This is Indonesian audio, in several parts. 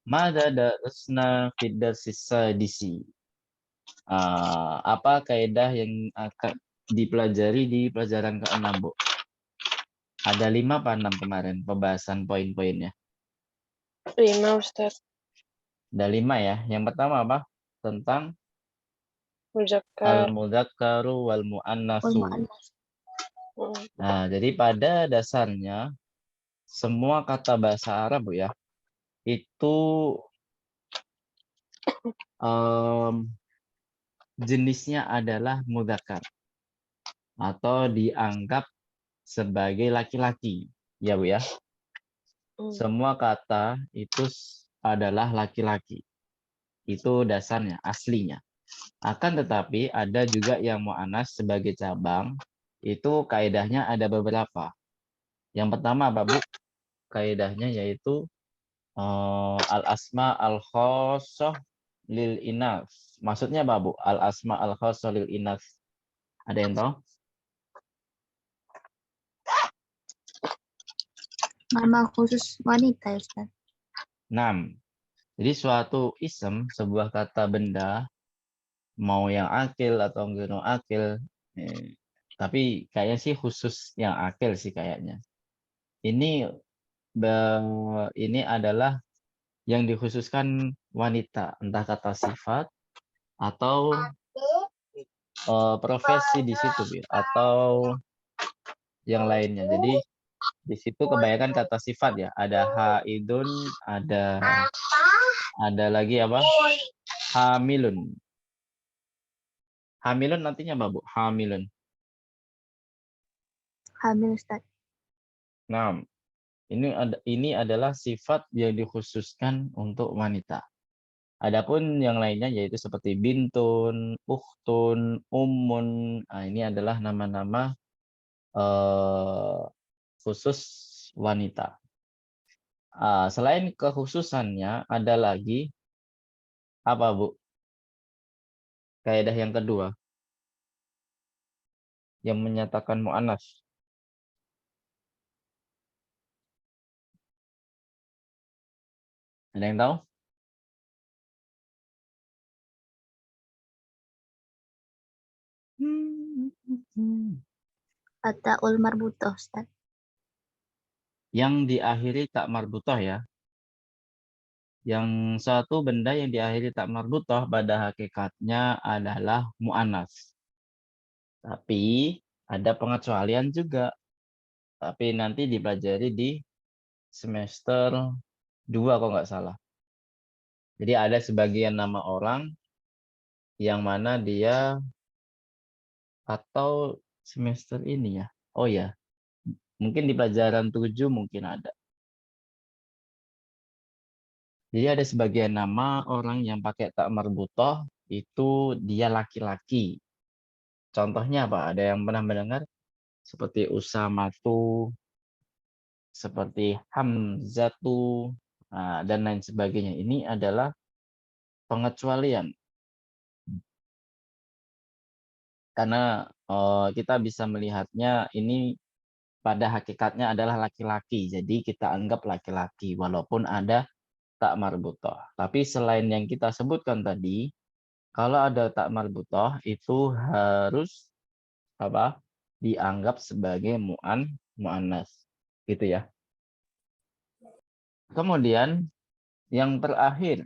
Mada darasna fid darsis sadisi. Apa kaidah yang akan dipelajari di pelajaran ke-6, Bu? Ada 5 apa 6 kemarin pembahasan poin-poinnya? 5, Ustaz. Ada 5 ya. Yang pertama apa? Tentang Muzakkar. al-mudzakkaru wal mu'annatsu. Nah, jadi pada dasarnya semua kata bahasa Arab, Bu ya, itu jenisnya adalah mudzakkar atau dianggap sebagai laki-laki. Ya, Bu ya. Semua kata itu adalah laki-laki. Itu dasarnya, aslinya. Akan tetapi ada juga yang mu'annas sebagai cabang. Itu kaidahnya ada beberapa. Yang pertama apa, Bu? Kaidahnya yaitu al-asma al-khosoh lil inas. Maksudnya apa, Bu? Al-asma al-khosoh lil inas. Ada yang tahu? Nama khusus wanita, Ustaz. 6. Jadi suatu isem, sebuah kata benda, mau yang akil atau enggak akil, tapi kayaknya sih khusus yang akil sih kayaknya. Ini adalah yang dikhususkan wanita, entah kata sifat atau profesi di situ, atau yang lainnya. Jadi di situ kebanyakan kata sifat ya. Ada haidun, ada lagi apa? Hamilun. Hamilun nantinya apa, Bu? Hamilun. Hamil, Ustaz. Nah, ini adalah sifat yang dikhususkan untuk wanita. Adapun yang lainnya yaitu seperti bintun, ukhtun, ummun. Nah, ini adalah nama-nama khusus wanita. Selain kekhususannya, ada lagi apa, Bu? Kaidah yang kedua yang menyatakan mu'annas. Ada yang tahu? At-ta'ul marbutoh, Ustaz. Yang diakhiri tak marbutah ya. Yang satu benda yang diakhiri tak marbutah pada hakikatnya adalah mu'annas. Tapi ada pengecualian juga. Tapi nanti dipelajari di semester 2 kalau nggak salah. Jadi ada sebagian nama orang yang mana dia atau semester ini ya. Oh ya, mungkin di pelajaran 7 mungkin ada. Jadi ada sebagian nama orang yang pakai tak marbutoh itu dia laki-laki. Contohnya apa? Ada yang pernah mendengar? Seperti Usamatu, seperti Hamzatu, dan lain sebagainya. Ini adalah pengecualian. Karena kita bisa melihatnya ini pada hakikatnya adalah laki-laki. Jadi kita anggap laki-laki walaupun ada tak marbutoh. Tapi selain yang kita sebutkan tadi, kalau ada tak marbutoh itu harus apa? Dianggap sebagai mu'annas. Gitu ya. Kemudian yang terakhir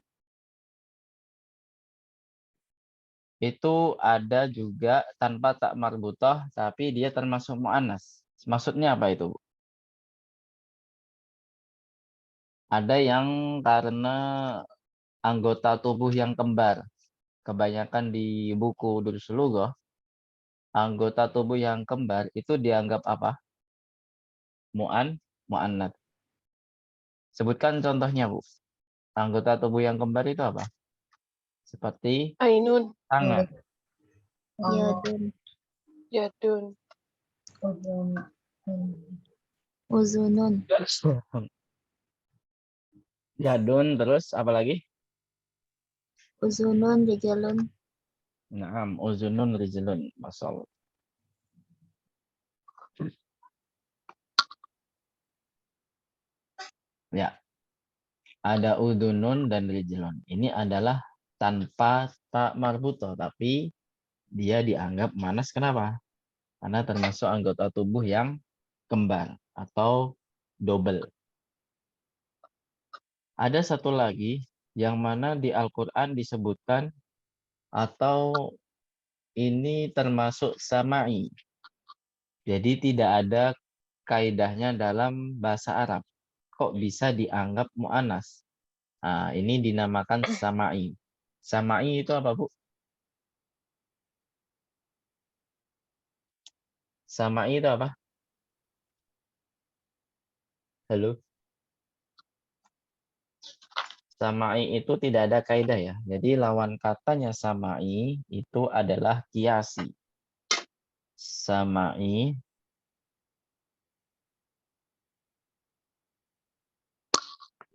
itu ada juga tanpa tak marbutoh tapi dia termasuk mu'annas. Maksudnya apa itu, Bu? Ada yang karena anggota tubuh yang kembar. Kebanyakan di buku Durus Lughah, anggota tubuh yang kembar itu dianggap apa? Mu'annats. Sebutkan contohnya, Bu. Anggota tubuh yang kembar itu apa? Seperti Ainun. tangan. Yadun. Yadun. Uzunun. Yadun, terus apa lagi? Uzunun, rijalun. Naam, uzunun rijlun. Masya. Ya. Ada udunun dan rijlun. Ini adalah tanpa tak marbutoh, tapi dia dianggap mu'annas. Kenapa? Karena termasuk anggota tubuh yang kembar atau double. Ada satu lagi yang mana di Al-Quran disebutkan atau ini termasuk sama'i. Jadi tidak ada kaidahnya dalam bahasa Arab. Kok bisa dianggap mu'annas? Nah, ini dinamakan sama'i. Sama'i itu apa, Bu? Sama'i itu apa? Halo? Sama'i itu tidak ada kaidah ya. Jadi lawan katanya sama'i itu adalah kiasi. Sama'i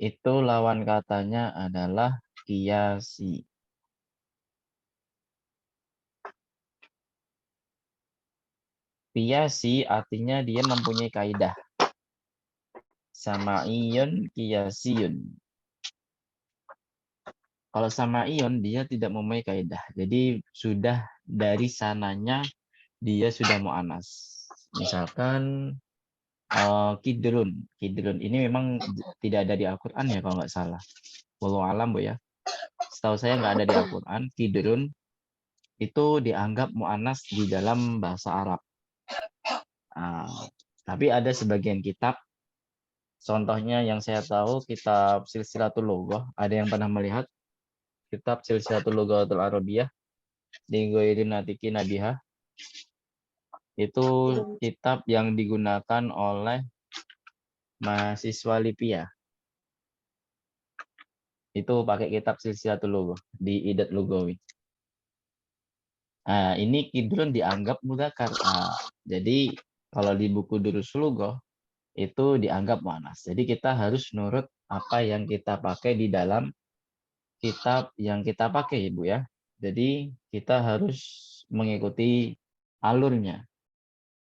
itu lawan katanya adalah kiasi. Kiasi artinya dia mempunyai kaidah. Sama'iyun kiasiyun. Kalau sama'iyun dia tidak mempunyai kaidah. Jadi sudah dari sananya dia sudah mu'annas. Misalkan kidrun. Kidrun ini memang tidak ada di Al-Quran ya kalau nggak salah. Wallahu alam, Bu ya. Setahu saya nggak ada di Al-Quran. Kidrun itu dianggap mu'annas di dalam bahasa Arab. Tapi ada sebagian kitab, contohnya yang saya tahu kitab Silsilatul Lughah. Ada yang pernah melihat kitab Silsilatul Lughatul Arabiyah di Ghairi Natiki Nabiha? Itu kitab yang digunakan oleh mahasiswa Lipia. Itu pakai kitab Silsilatul Lughah di Idat Lughawi. Nah, ini kidrun dianggap mudzakkar. Jadi kalau di buku Durusul Lughah itu dianggap mu'annas. Jadi kita harus nurut apa yang kita pakai di dalam kitab yang kita pakai, Ibu ya. Jadi kita harus mengikuti alurnya.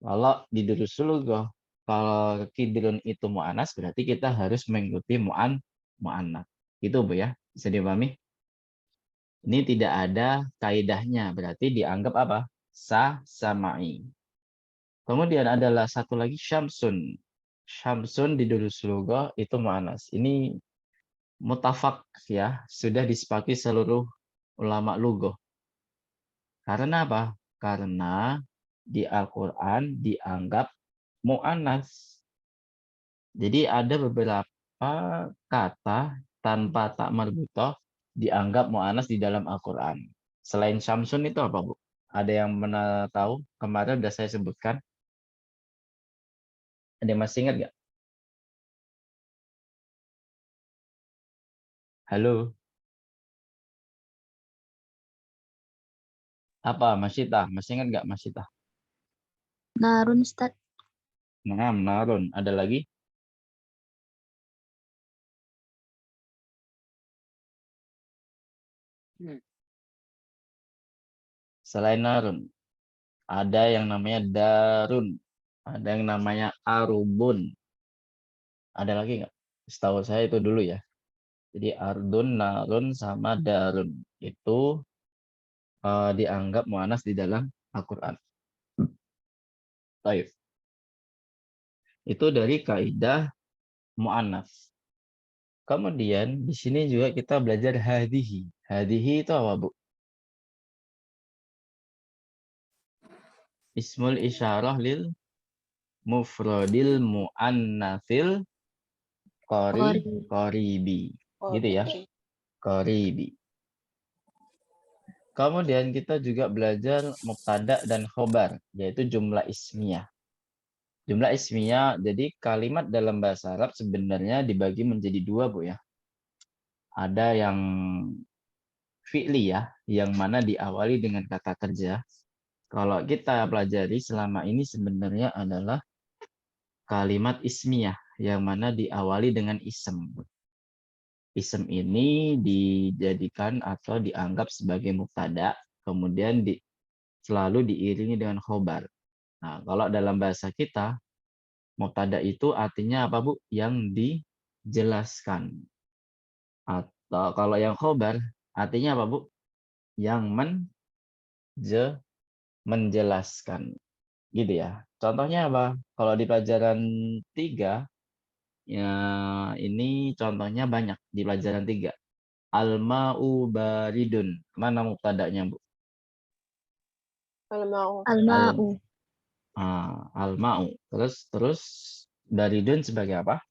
Kalau di Durusul Lughah, kalau kidrun itu mu'annas, berarti kita harus mengikuti mu'annats. Gitu, Bu ya. Bisa dipahami? Ini tidak ada kaidahnya, berarti dianggap apa? Sama'i. Kemudian adalah satu lagi syamsun. Syamsun di Durusul Lughah itu mu'annas. Ini mutafak ya, sudah disepakati seluruh ulama lughah. Karena apa? Karena di Al-Quran dianggap mu'annas. Jadi ada beberapa kata tanpa tak marbutoh dianggap mu'annas di dalam Al-Quran. Selain syamsun itu apa, Bu? Ada yang pernah tahu? Kemarin sudah saya sebutkan. Ada yang masih ingat nggak? Halo? Apa, Mas Syita? Masih ingat nggak, Mas Syita? Narun, Ustaz. Nah, narun. Ada lagi? Selain narun, ada yang namanya darun, ada yang namanya arubun. Ada lagi nggak? Setahu saya itu dulu ya. Jadi ardun, narun, sama darun. Itu dianggap mu'annas di dalam Al-Quran. Baik. Itu dari kaidah mu'annas. Kemudian di sini juga kita belajar hadihi. Hadihi itu apa, Bu? Ismul isyarah lil mufradil mu'annatsil qoribi. Gitu ya. Qoribi. Kemudian kita juga belajar mubtada dan khobar, yaitu jumlah ismiyah. Jumlah ismiyah, jadi kalimat dalam bahasa Arab sebenarnya dibagi menjadi dua, Bu ya. Ada yang fi'li ya, yang mana diawali dengan kata kerja. Kalau kita pelajari selama ini sebenarnya adalah kalimat ismiyah, yang mana diawali dengan isem. Isem ini dijadikan atau dianggap sebagai mubtada, kemudian selalu diiringi dengan khobar. Nah, kalau dalam bahasa kita, mubtada itu artinya apa, Bu? Yang dijelaskan. Atau kalau yang khobar, artinya apa, Bu? Yang menjelaskan. Gitu ya. Contohnya apa? Kalau di pelajaran 3, ya ini contohnya banyak di pelajaran 3. Al-ma'u baridun. Mana mubtada'nya, Bu? Al-ma'u. Al-ma'u. Al-ma'u. Terus baridun sebagai apa?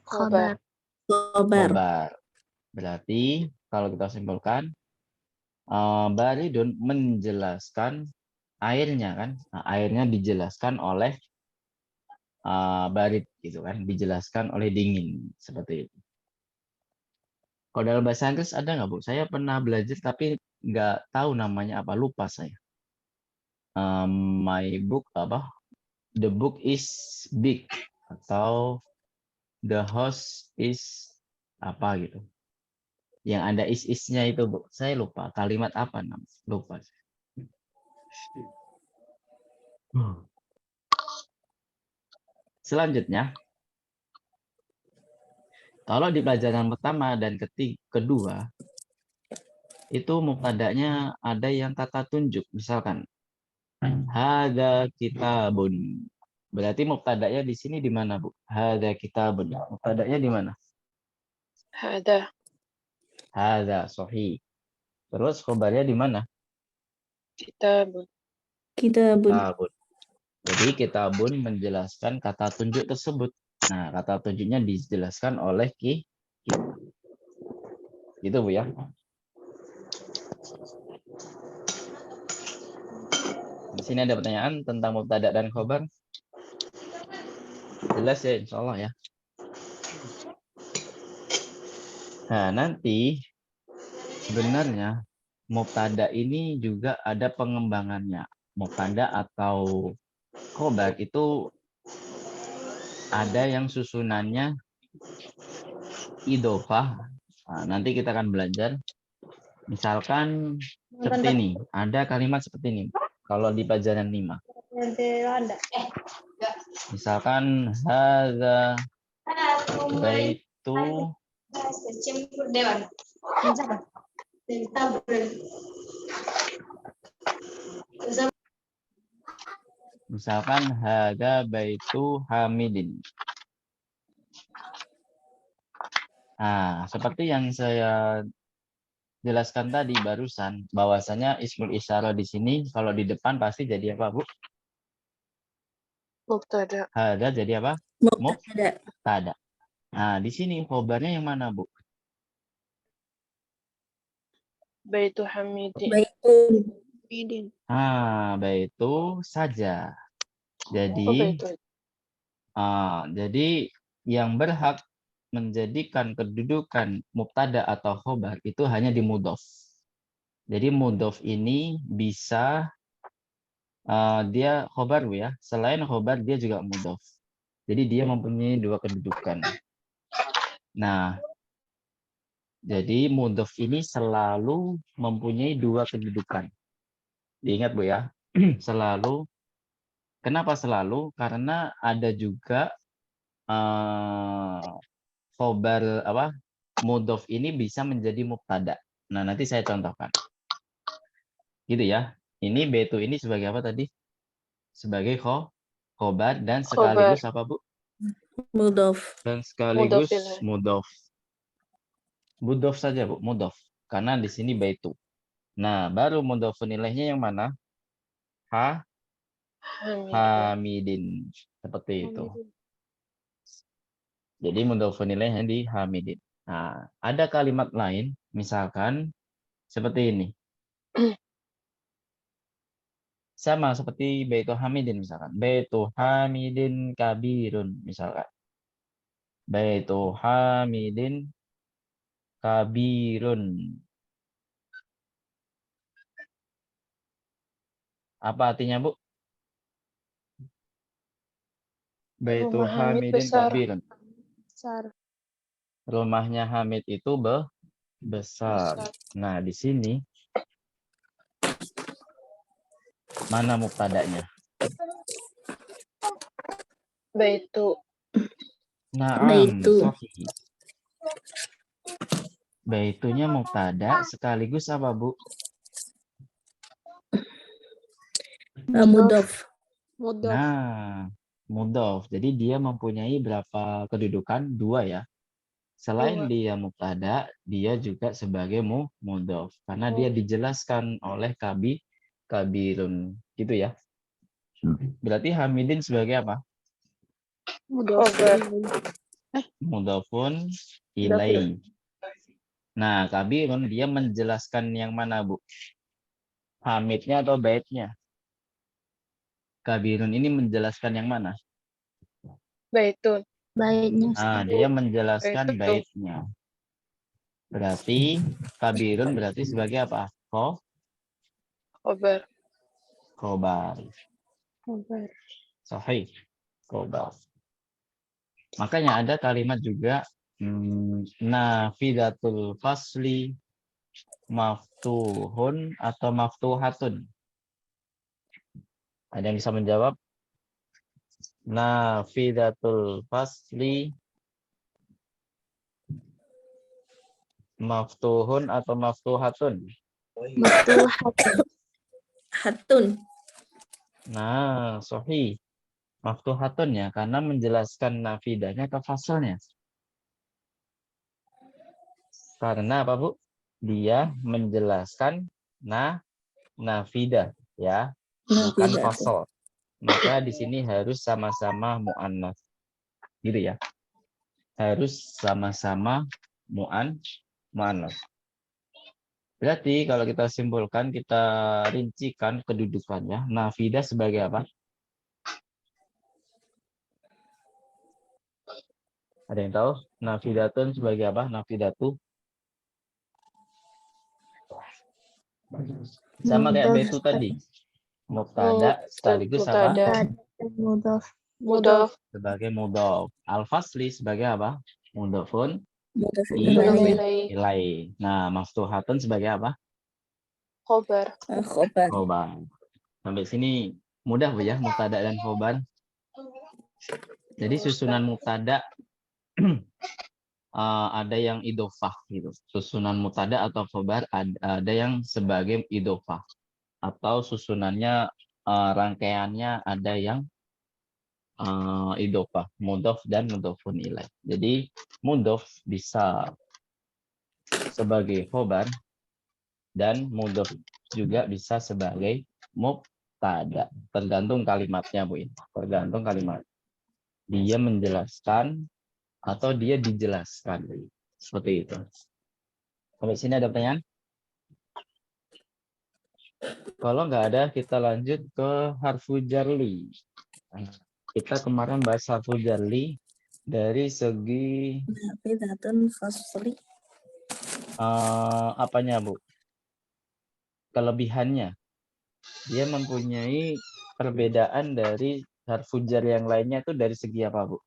Khobar. Khobar. Khobar. Berarti kalau kita simpulkan, baridun menjelaskan airnya kan. Nah, airnya dijelaskan oleh barid gitu kan, dijelaskan oleh dingin seperti itu. Kalau dalam bahasa Inggris ada nggak, Bu? Saya pernah belajar tapi nggak tahu namanya apa, lupa saya. My book apa? The book is big atau the house is apa gitu. Yang ada is-isnya itu, Bu. Saya lupa kalimat apa namanya. Lupa. Selanjutnya, kalau di pelajaran pertama dan kedua, itu mubtada'nya ada yang kata tunjuk. Misalkan, hada kitabun. Berarti mubtada'nya di sini di mana, Bu? Hada kitabun. Mubtada'nya di mana? Hada. Hada, sahih. Terus khobarnya di mana? Kitabun. Kitabun. Kitabun. Jadi kitabun menjelaskan kata tunjuk tersebut. Nah, kata tunjuknya dijelaskan oleh kita. Gitu, Bu ya. Di sini ada pertanyaan tentang mubtada dan khobar. Jelas ya, insya Allah ya. Nah, nanti sebenarnya mubtada ini juga ada pengembangannya. Mubtada atau khobar itu ada yang susunannya idofah. Nah, nanti kita akan belajar. Misalkan seperti ini. Ada kalimat seperti ini. Kalau di pelajaran 5. Misalkan hadza baitu misalkan hadza baitu Hamidin. Nah, seperti yang saya jelaskan tadi barusan, bahwasanya ismul isyarah di sini kalau di depan pasti jadi apa, Bu? Mubtada. Hadza jadi apa? Mubtada. Mubtada. Nah, di sini khobarnya yang mana, Bu? Baitu Hamidi. Baitun. Baitu saja. Oh, baitu. Jadi yang berhak menjadikan kedudukan mubtada atau khobar itu hanya di mudhof. Jadi mudhof ini bisa dia khobar, Bu ya. Selain khobar dia juga mudhof. Jadi dia mempunyai dua kedudukan. Nah, jadi mudhof ini selalu mempunyai dua kedudukan. Diingat, Bu ya. Selalu. Kenapa selalu? Karena ada juga khobar apa? Mudhof ini bisa menjadi mubtada. Nah, nanti saya contohkan. Gitu ya. Ini baitu ini sebagai apa tadi? Sebagai khobar dan sekaligus apa, Bu? Mudhof. Dan sekaligus Mudhof. mudhof. Mudhof saja, Bu, mudhof. Karena di sini baitu. Nah, baru mudhof nilainya yang mana? Hamidin. Seperti itu. Jadi mudhof nilainya di Hamidin. Nah, ada kalimat lain, misalkan seperti ini. Sama seperti baitu Hamidin misalkan. Baitu Hamidin kabirun misalkan. Baitu Hamidin kabirun. Apa artinya, Bu? Baitu Rumah Hamid Hamidin besar. kabirun. Besar. Rumahnya Hamid itu besar. Nah, di sini mana mubtada'nya? Baitu. Naam, Baitu. sahih. Baitunya mubtada sekaligus apa, Bu? Mudhof. Mudhof. Nah, mudhof. Jadi dia mempunyai berapa kedudukan? 2 ya. Selain Dua. dia mubtada, dia juga sebagai mudhof karena dia dijelaskan oleh kabirun gitu ya. Berarti Hamidin sebagai apa? Mudhof. Khobar. Mudhofun ilai. Nah, kabirun dia menjelaskan yang mana, Bu? Hamidnya atau baitnya? Kabirun ini menjelaskan yang mana? Baitun. Baiknya. Nah, dia menjelaskan Baitun. baitnya. Berarti kabirun berarti sebagai apa? Khobar. Khobar. Khobar. Sahih. Khobar. Makanya ada kalimat juga nafidatul fasli maftuhun atau maftuhatun. Ada yang bisa menjawab? Nafidatul fasli maftuhun atau maftuhatun. Maftuhatun. Hatun. Nah, sahih. Maftuhatun ya, karena menjelaskan nafidahnya ke fasalnya. Karena apa, Bu? Dia menjelaskan nafidah ya, bukan Nafidah. fasal. Maka di sini harus sama-sama mu'annas. Gitu ya. Harus sama-sama mu'annas. Berarti kalau kita simpulkan, kita rincikan kedudukannya. Nafidah sebagai apa? Ada yang tahu? Nafidatun sebagai apa? Nafidatu. Sama kayak Mudhof. baitu tadi. Mubtada sekaligus apa? Mubtada. Mudhof. Mudhof. Sebagai mudhof. Al-fasli sebagai apa? Mudhofun Mudhof Mudhof ilaih. ilaih. ilai. Nah, maftuhatun sebagai apa? Khobar. Khobar. Khobar. Sampai sini mudah, Bu ya, mubtada dan khobar. Jadi susunan mubtada ada yang idofah gitu. Susunan mubtada atau khobar ada yang sebagai idofah. Atau susunannya rangkaiannya ada yang idofah, mudhof dan mudhofun ilaih. Jadi mudhof bisa sebagai khobar dan mudhof juga bisa sebagai mubtada. Tergantung kalimatnya, Bu. Tergantung kalimat. Dia menjelaskan atau dia dijelaskan. Seperti itu. Sampai sini ada pertanyaan? Kalau nggak ada, kita lanjut ke harfu jarli. Kita kemarin bahas harfu jarli dari segi Nafidatun fasli. apanya, Bu? Kelebihannya. Dia mempunyai perbedaan dari harfu jar yang lainnya itu dari segi apa, Bu?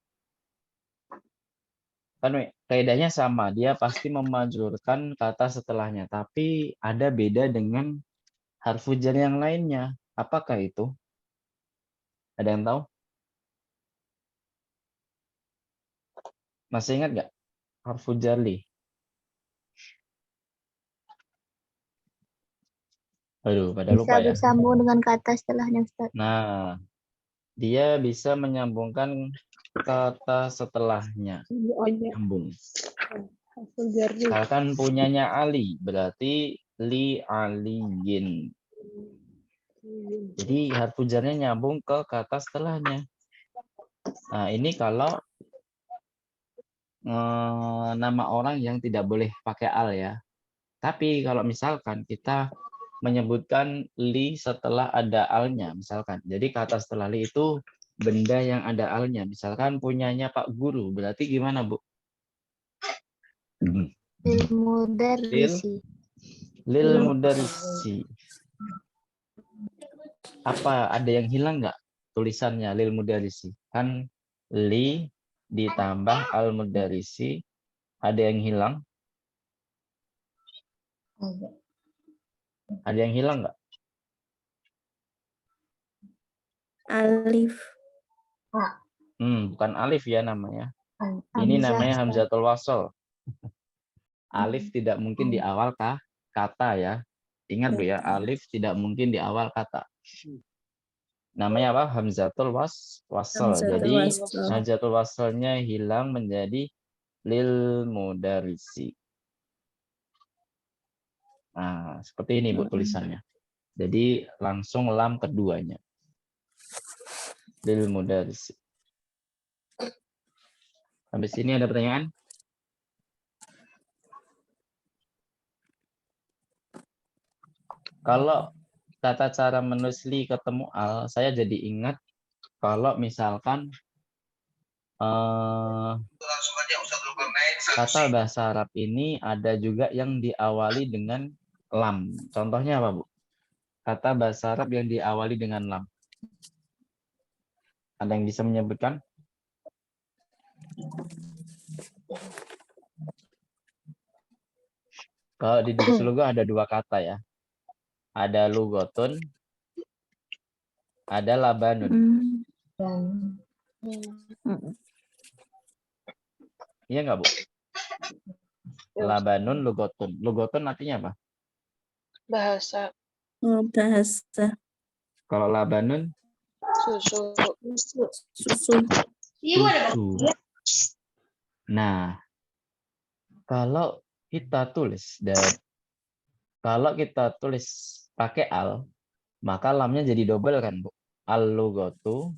Kan kaidahnya sama, dia pasti memajrurkan kata setelahnya, tapi ada beda dengan harfu jar yang lainnya. Apakah itu? Ada yang tahu? Masih ingat nggak? Harfu jarli. Aduh, pada Bisa lupa ya. bersambung dengan kata setelahnya, Ustaz. Nah, dia bisa menyambungkan kata setelahnya. Oh iya. Nyambung. Harfu jarri. Misalkan punyanya Ali, berarti li aliyin. Jadi harfu jarnya nyambung ke kata setelahnya. Nah, ini kalau nama orang yang tidak boleh pakai al ya. Tapi kalau misalkan kita menyebutkan li setelah ada alnya, misalkan. Jadi kata setelah li itu benda yang ada alnya. Misalkan punyanya Pak Guru, berarti gimana, Bu? Lil mudarrisi. Lil mudarrisi. Apa ada yang hilang nggak tulisannya lil mudarrisi? Kan li ditambah al mudarrisi, ada yang hilang? Ada yang hilang nggak? Alif. Bukan alif ya namanya. Ini Hamzah. namanya hamzatul wasl. Alif tidak mungkin di awal kata ya. Ingat Bu ya, alif tidak mungkin di awal kata. Namanya apa? Hamzatul wasl. Hamzatul Jadi wasl. hamzatul waslnya hilang menjadi lil mudarisi. Nah, seperti ini Bu tulisannya. Jadi langsung lam keduanya. Lil mudarisi. Sampai sini ada pertanyaan? Kalau tata cara menulis li ketemu al, saya jadi ingat kalau misalkan kata bahasa Arab ini ada juga yang diawali dengan lam. Contohnya apa, Bu? Kata bahasa Arab yang diawali dengan lam. Ada yang bisa menyebutkan? Kalau di Durus Lugah ada dua kata ya. Ada lugotun, ada labanun. Iya nggak, Bu? Labanun, lugotun. Lugotun artinya apa? Bahasa. Bahasa. Kalau labanun? Susu. Susu. Susu. Nah, kalau kita tulis pakai al, maka lamnya jadi double kan, Bu? Al-lugotu.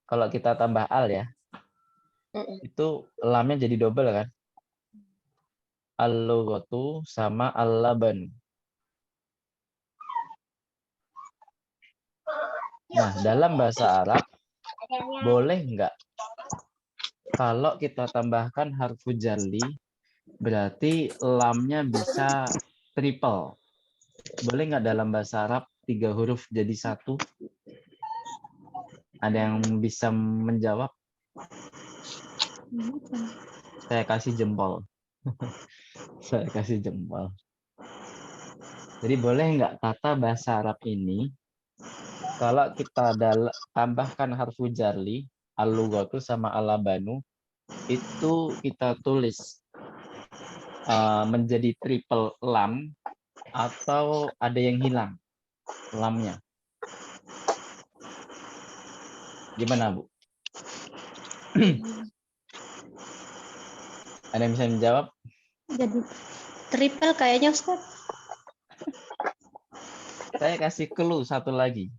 Kalau kita tambah al ya, itu lamnya jadi double kan? Al-lugotu sama al-laban. Nah, dalam bahasa Arab, boleh nggak kalau kita tambahkan harfu jarli, berarti lamnya bisa triple. Boleh nggak dalam bahasa Arab 3 huruf jadi 1? Ada yang bisa menjawab? Saya kasih jempol. Saya kasih jempol. Jadi boleh nggak kata bahasa Arab ini, kalau kita tambahkan harfu jarli, al-lughatu sama al-labanu, itu kita tulis menjadi triple lam, atau ada yang hilang lamnya? Gimana, Bu? Ada yang bisa menjawab? Jadi triple kayaknya Ustaz. Saya kasih clue satu lagi.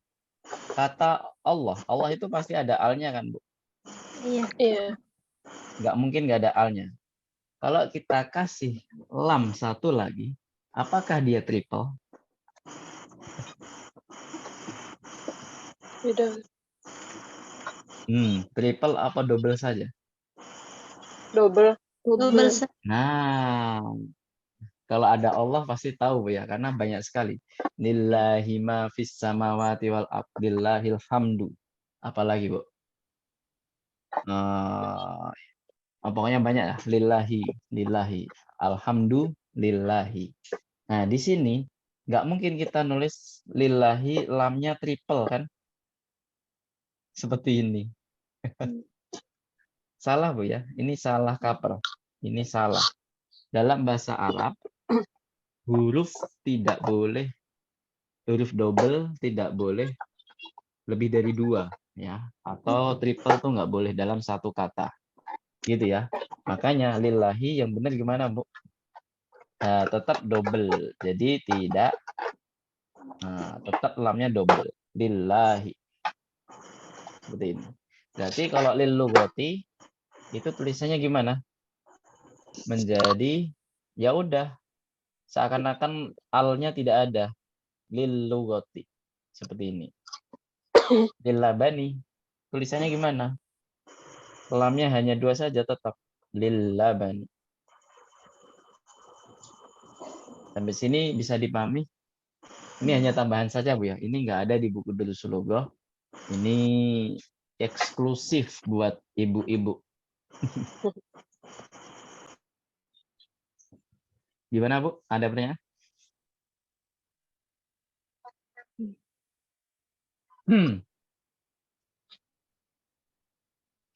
Kata Allah. Allah itu pasti ada alnya kan, Bu? Iya. Iya. Nggak mungkin nggak ada alnya. Kalau kita kasih lam satu lagi, apakah dia triple? Beda. Triple apa double saja? Double. Double. Nah, kalau ada Allah pasti tahu, Bu ya, karena banyak sekali. Lillahi ma fis samawati wal abdillahil hamdu. Apalagi, Bu? Pokoknya banyak ya. Lillahi. Alhamdulillahi. Nah, di sini nggak mungkin kita nulis lillahi lamnya triple kan? Seperti ini. Salah, Bu ya. Ini salah kaprah. Ini salah. Dalam bahasa Arab, huruf double tidak boleh lebih dari 2 ya, atau triple tuh nggak boleh dalam satu kata. Gitu ya. Makanya lillahi yang benar gimana, Bu? Nah, tetap double. Jadi tidak tetap lamnya double. Lillahi. Seperti ini. Berarti kalau lil lugoti itu tulisannya gimana? Menjadi ya udah seakan-akan alnya tidak ada. Lil lugoti. Seperti ini. Lil labani tulisannya gimana? Lamnya hanya 2 saja tetap. Lil labani. Sampai sini bisa dipahami? Ini hanya tambahan saja, Bu ya. Ini nggak ada di buku Durusul Lughah. Ini eksklusif buat ibu-ibu. Gimana, Bu? Ada pertanyaan?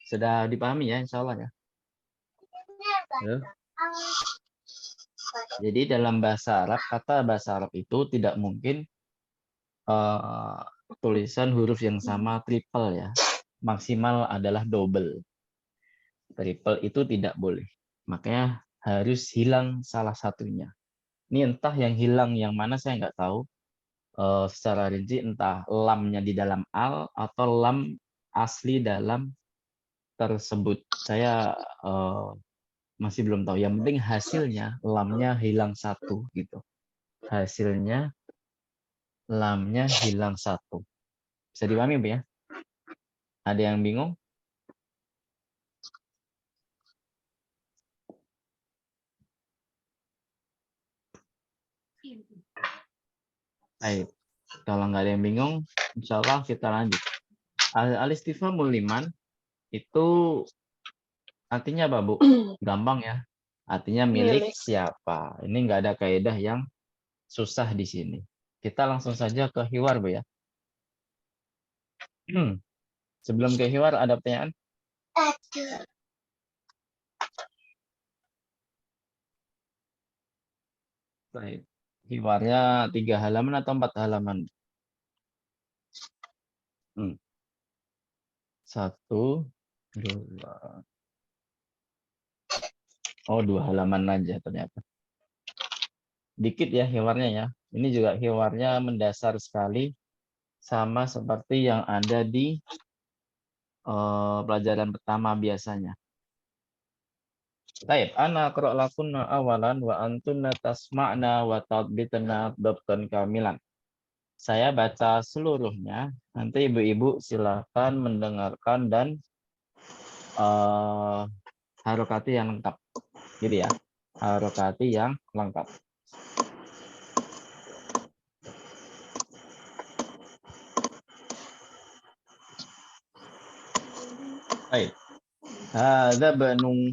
Sudah dipahami ya, insya Allah ya. Halo? Jadi dalam bahasa Arab, kata bahasa Arab itu tidak mungkin tulisan huruf yang sama triple ya. Maksimal adalah double. Triple itu tidak boleh. Makanya harus hilang salah satunya. Ini entah yang hilang yang mana saya nggak tahu. Secara rinci entah lamnya di dalam al atau lam asli dalam tersebut. Saya masih belum tahu. Yang penting hasilnya lamnya hilang satu gitu. Hasilnya lamnya hilang satu. Bisa dipahami Bu ya? Ada yang bingung? Baik. Kalau nggak ada yang bingung, insya Allah kita lanjut. Al-istifhamul liman itu artinya apa, Bu? Gampang ya. Artinya milik Milik. siapa. Ini nggak ada kaidah yang susah di sini. Kita langsung saja ke hiwar, Bu ya. Sebelum ke hiwar, ada pertanyaan? Baik. Hiwarnya 3 halaman atau 4 halaman? 1, 2. Oh, 2 halaman aja ternyata. Dikit ya hiwarnya ya. Ini juga hiwarnya mendasar sekali. Sama seperti yang ada di pelajaran pertama biasanya. Baik, ana aqra' lakunna awalan wa antunna tasma'na wa tadbitna dhabtan kamilan. Saya baca seluruhnya, nanti ibu-ibu silakan mendengarkan dan harokati yang lengkap. Gitu ya. Harokati yang lengkap. Baik. Hadza banu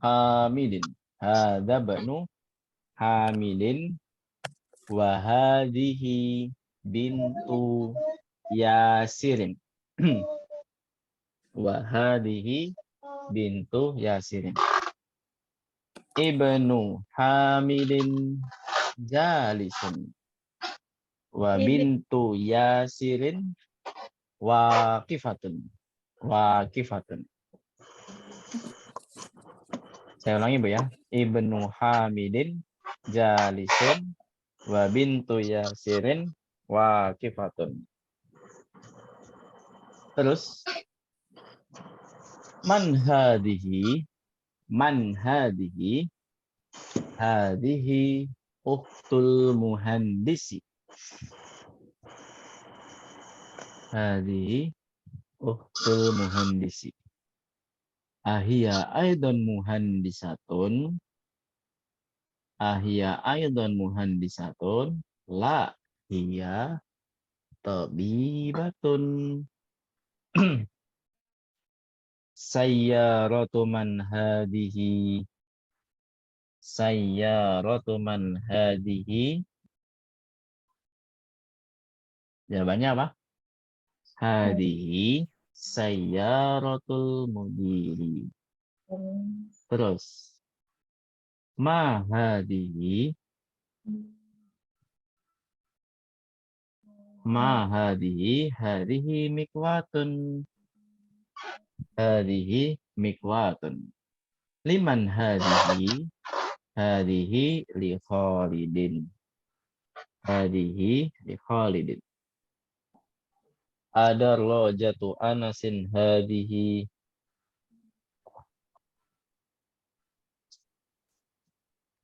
Hamidin. Hadza banu Hamidin wa hadhihi bintu Yasirin. Wa hadhihi bintu Yasirin. Ibnu Hamidin jalisun. Wa bintu Yasirin waqifatun. Waqifatun. Saya ulangi Bu ya. Ibnu Hamidin jalisun wa bintu Yasirin waqifatun. Terus man hadhihi hadhihi ukhtul muhandisi. Hadhihi ukhtul muhandisi. Ahia aidan muhandisatun. Ahia aidan muhandisatun. La hiya tabibatun. Sayyaratu man hadhihi. Sayyaratu man hadhihi. Jawabannya apa? Hadhihi sayyaratul mudiri. Terus ma hadhihi hadhihi mikwatun. Hadhihi mikwatun. Liman hadhihi li Khalidin. Hadhihi li Khalidin. Ada rojatu anasin hadhihi.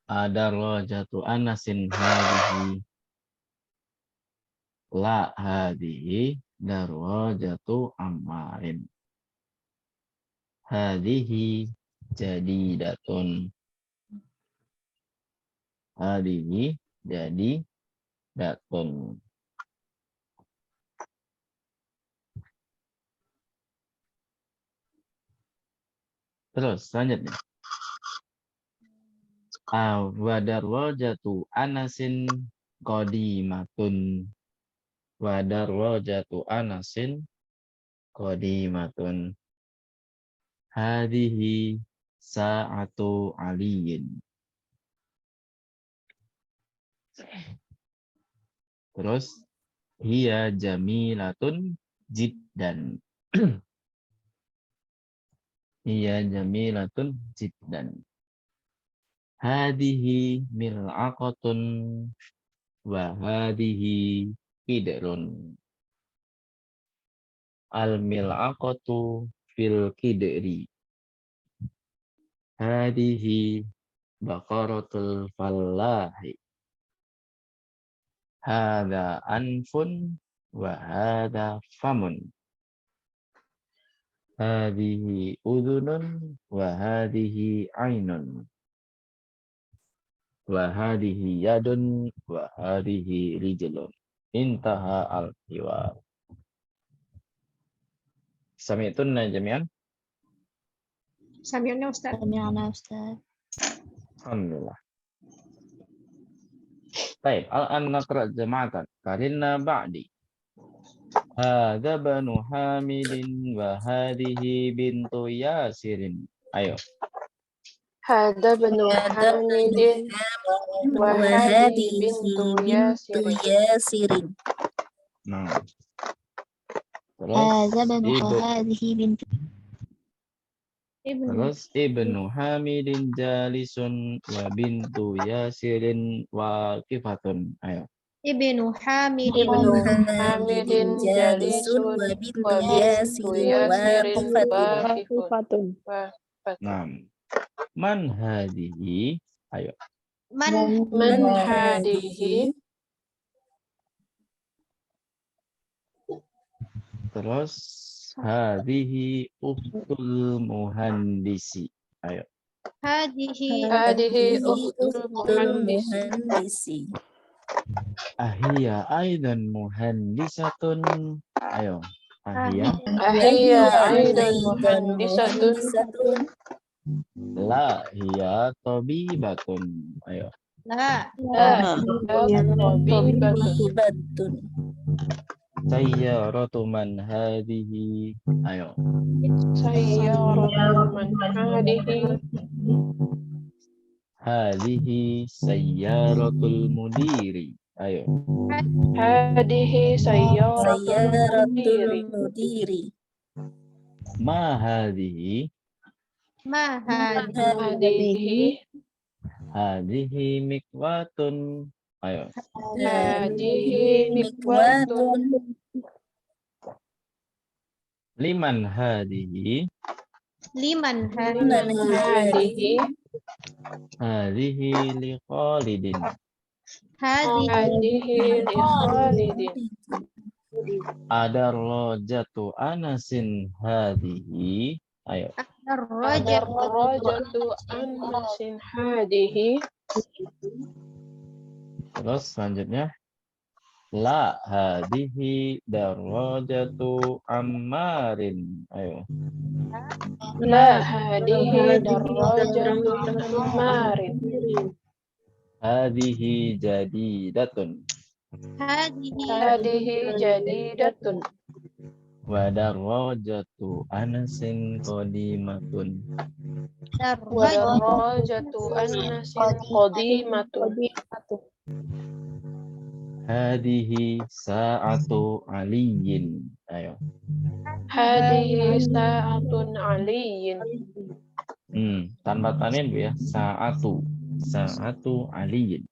Ada rojatu anasin hadhihi. La hadhihi darwajatu Ammarin. Hadhihi jadidatun. Hadhihi jadidatun. Terus selanjutnya. Wa darwajatu anasin qadimatun. Wa darwajatu anasin qadimatun. Hadhihi sa'atu aliyin. Terus hiya jamilatun jiddan. Hiya jamilatun jiddan. Hadihi mil'aqatun wa hadihi qidrun. Al mil'aqatu fil qidri. Hadihi baqaratul fallahi. Hada anfun wa hada famun. Hadihi udhunun wa hadihi ainun. Wa hadihi yadun wa hadihi rijlun. Intaha al-hiwar. Sami'tunna jami'an? Sami'na Ustaz. Sami'na Ustaz. Alhamdulillah. Baik, al-an naqra' jama'atan. Qarinna ba'di. Hadza banu Hamidin wa hadihi bintu Yasirin. Ayo. Hada banu Hamidin wa hadihi bintu Yasirin. Yasirin. Nah. Terus Hadza banu hadhihi bintu Terus ibnu Hamidin jalisun wa bintu Yasirin waqifatun. Ayo. Ibnu Hamidin Ibnu Hamidin jalisun wa wa bintu bintu Yasirin Yasirin waqifatun. waqifatun. Nah. Man hadihi? Ayo. man Man hadihi? Terus hadihi uktul muhandisi. Ayo. hadhihi Hadihi ukhtul muhandis. muhandisi. Ahia aidan muhandisatun. Ayo. Ahia. Ahiyya aidan muhandisatun. La hiya tabibatun. Ayo. la La hiya tabibatun. Tabibatun. Sayyaratu man hadihi. Ayo. Sayyaratu man hadihi? Hadihi sayyaratul mudiri. Ayo. Hadihi sayyaratul Sayyaratul mudiri. mudiri. Ma hadihi. ma Hadihi? Hadihi mikwatun. Ayo. Hadihi mikwatun. Liman hadihi. liman Liman hadihi? Hadihi li Khalidin. hadhihi Hadihi li Khalidin. Ada rojatu Anasin hadihi. Ayo. ar-rajul Ad-darajatu Anasin hadihi? Terus selanjutnya. La hadihi darajatu Ammarin. Ayo. La hadihi darajatu Ammarin. Hadihi jadidatun. hadhihi Hadihi jadidatun. Wa darajatu Anasin qadimatun. Wa darajatu Anasin qadimatun. Hadihi sa'atu aliyin. Ayo. Hadihi sa'atun aliyin. Tanpa tanin Bu ya. Sa'atu. Sa'atu aliyin.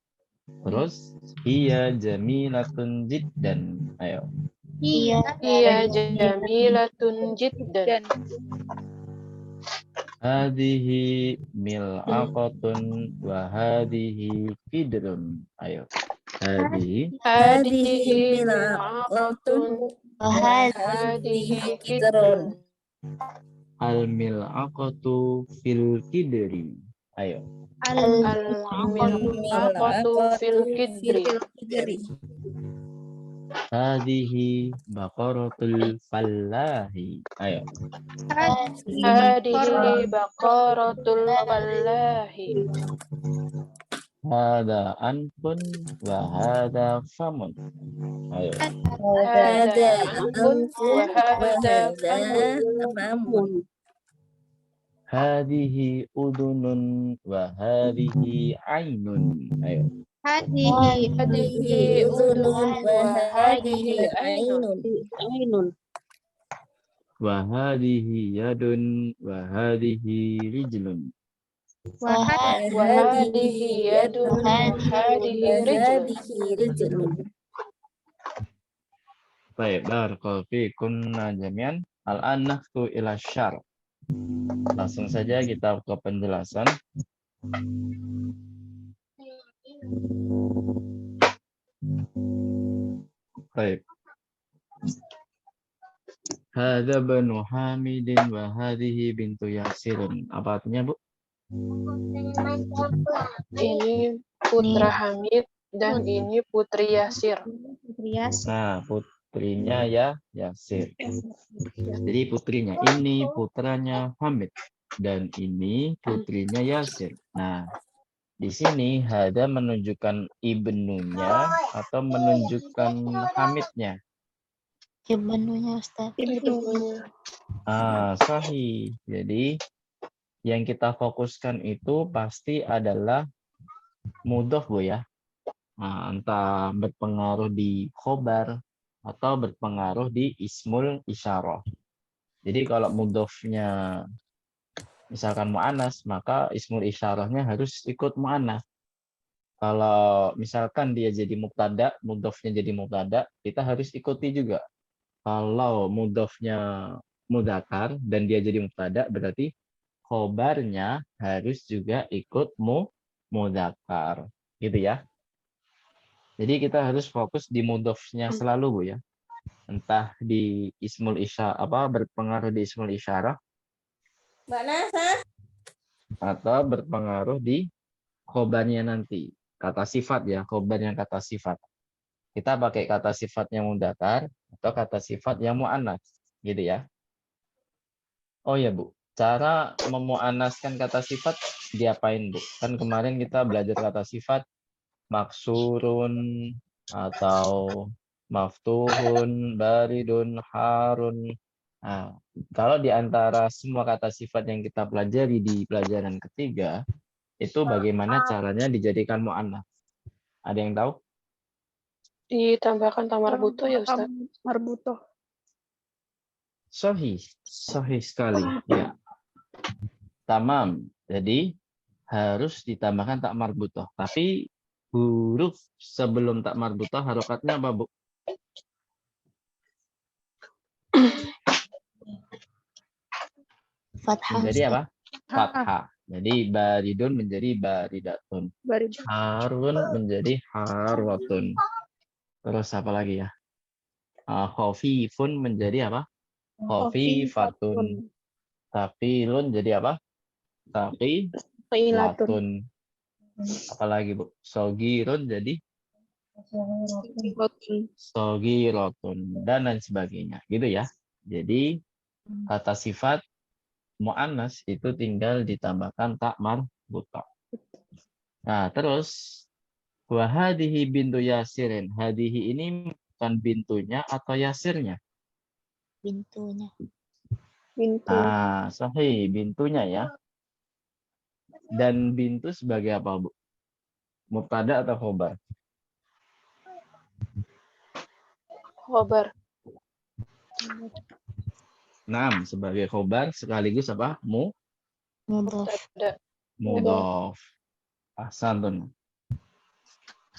Terus hiya jamilatun jiddan. Ayo. hiya Hiya jamilatun jiddan. Hadihi mil'aqatun wa hadihi qidrun. Ayo. Hadihi Hadihi mil'aqatun wa hadihi qidrun. al mil'aqatu fil qidri. Ayo. Al-mil'aqatu fil qidri. Hadihi baqaratul fallahi. Ayo. Hadihi baqaratul fallahi. Hada anfun wa hada famun. Ayo. Hada anfun wa hada famun. famun. Hadihi udunun wa hadihi ainun. Ayo. Hadihi Hadihi udhun wa hadihi ainun. Ainun. Wa hadhihi yadun wa hadhihi rijlun. wa Wa hadihi yadun wa hadihi rijlun. rijlun. Baik, barakallahu fikunna jami'an. Al-an nahtu ila syarh. Langsung saja kita ke penjelasan. Baik. Hadza banu Hamidin wa hadhihi bintu Yasirin. Apa artinya, Bu? Ini putra Hamid dan ini putri Yasir. Rias. Nah, putrinya ya Yasir. Jadi putrinya ini putranya Hamid dan ini putrinya Yasir. Nah, di sini hada menunjukkan ibnunya atau menunjukkan Hamidnya. Ibnunya Ustaz. Ibunya. Sahih. Jadi yang kita fokuskan itu pasti adalah mudhof, Bu ya. Nah, entah berpengaruh di khobar atau berpengaruh di ismul isyarah. Jadi kalau mudhofnya misalkan mu'annas, maka ismul isyarahnya harus ikut mu'annas. Kalau misalkan dia jadi mubtada, mudhofnya jadi mubtada, kita harus ikuti juga. Kalau mudhofnya mudzakkar dan dia jadi mubtada, berarti khobarnya harus juga ikut mudzakkar. Gitu ya. Jadi kita harus fokus di mudhofnya selalu, Bu ya. Entah di ismul isyarah berpengaruh di ismul isyarah Mbak Nasa. atau berpengaruh di khobarnya nanti. Kata sifat ya, khobar yang kata sifat. Kita pakai kata sifat yang mudzakkar atau kata sifat yang mu'annas, gitu ya. Oh ya, Bu. Cara memu'annaskan kata sifat diapain, Bu? Kan kemarin kita belajar kata sifat maksurun atau maftuhun, baridun, harun. Nah, kalau di antara semua kata sifat yang kita pelajari di pelajaran ketiga, itu bagaimana caranya dijadikan mu'annas? Ada yang tahu? Ditambahkan tamar buto ya Ustaz? Marbutoh. Sahih sekali. Ya. Tamam. Jadi harus ditambahkan tak marbutoh. Tapi huruf sebelum tak marbutoh harokatnya apa, Bu? Fathah. Menjadi apa? Fathah. Jadi baridun menjadi baridatun. Harun menjadi harwatun. Terus apa lagi ya? Khafifun menjadi apa? Khafifatun. Tafilun jadi apa? Taqilatun. Apalagi, Bu? Sogirun jadi sogirotun dan lain sebagainya. Gitu ya. Jadi kata sifat mu'annas itu tinggal ditambahkan tak marbutoh. Nah, terus wahadihi bintu Yasirin. Hadihi ini bukan bintunya atau Yasirnya? Bintunya. Sahih, bintunya ya. Dan bintu sebagai apa, Bu? Mubtada atau khobar? Khobar. Sebagai khobar sekaligus apa? Mudhof. Mudhof. Ahsantun.